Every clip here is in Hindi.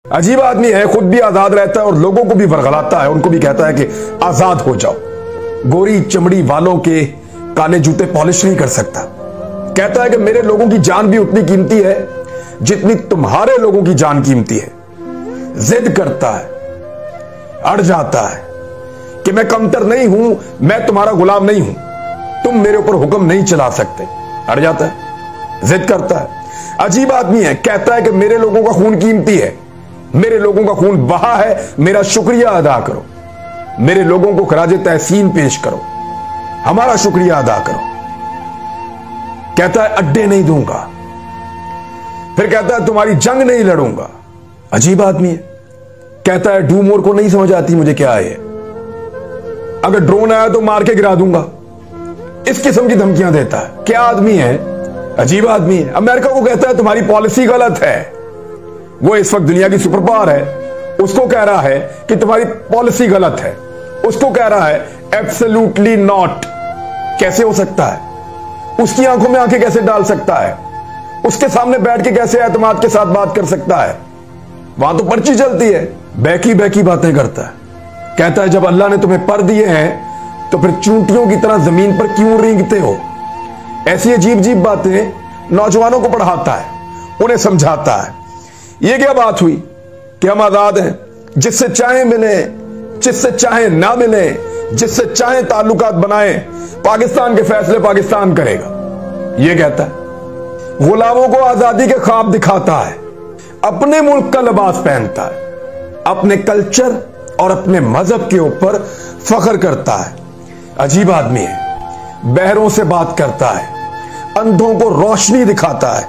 अजीब आदमी है, खुद भी आजाद रहता है और लोगों को भी वर्गलाता है, उनको भी कहता है कि आजाद हो जाओ। गोरी चमड़ी वालों के काले जूते पॉलिश नहीं कर सकता। कहता है कि मेरे लोगों की जान भी उतनी कीमती है जितनी तुम्हारे लोगों की जान कीमती है। जिद करता है, अड़ जाता है कि मैं कमतर नहीं हूं, मैं तुम्हारा गुलाम नहीं हूं, तुम मेरे ऊपर हुक्म नहीं चला सकते। अड़ जाता है, जिद करता है। अजीब आदमी है, कहता है कि मेरे लोगों का खून कीमती है, मेरे लोगों का खून बहा है, मेरा शुक्रिया अदा करो, मेरे लोगों को खराजे तहसीन पेश करो, हमारा शुक्रिया अदा करो। कहता है अड्डे नहीं दूंगा, फिर कहता है तुम्हारी जंग नहीं लड़ूंगा। अजीब आदमी है, कहता है डूमोर को नहीं समझ आती मुझे क्या है, अगर ड्रोन आया तो मार के गिरा दूंगा। इस किस्म की धमकियां देता है। क्या आदमी है, अजीब आदमी है। अमेरिका को कहता है तुम्हारी पॉलिसी गलत है, वो इस वक्त दुनिया की सुपर पावर है, उसको कह रहा है कि तुम्हारी पॉलिसी गलत है, उसको कह रहा है एब्सोल्युटली नॉट। कैसे हो सकता है? उसकी आंखों में आंखें कैसे डाल सकता है? उसके सामने बैठ के कैसे एतमाद के साथ बात कर सकता है? वहां तो पर्ची चलती है। बैकी बैकी बातें करता है। कहता है जब अल्लाह ने तुम्हें पर दिए हैं तो फिर चूंटियों की तरह जमीन पर क्यों रेंगते हो? ऐसी अजीब अजीब बातें नौजवानों को पढ़ाता है, उन्हें समझाता है। यह क्या बात हुई कि हम आजाद हैं, जिससे चाहे मिले, जिससे चाहे ना मिले, जिससे चाहे ताल्लुकात बनाए, पाकिस्तान के फैसले पाकिस्तान करेगा। यह कहता है। गुलामों को आजादी के ख्वाब दिखाता है, अपने मुल्क का लिबास पहनता है, अपने कल्चर और अपने मजहब के ऊपर फख्र करता है। अजीब आदमी है, बहरों से बात करता है, अंधों को रोशनी दिखाता है।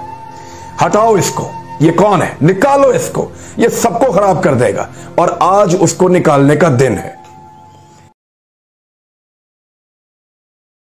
हटाओ इसको, ये कौन है, निकालो इसको, ये सबको खराब कर देगा। और आज उसको निकालने का दिन है।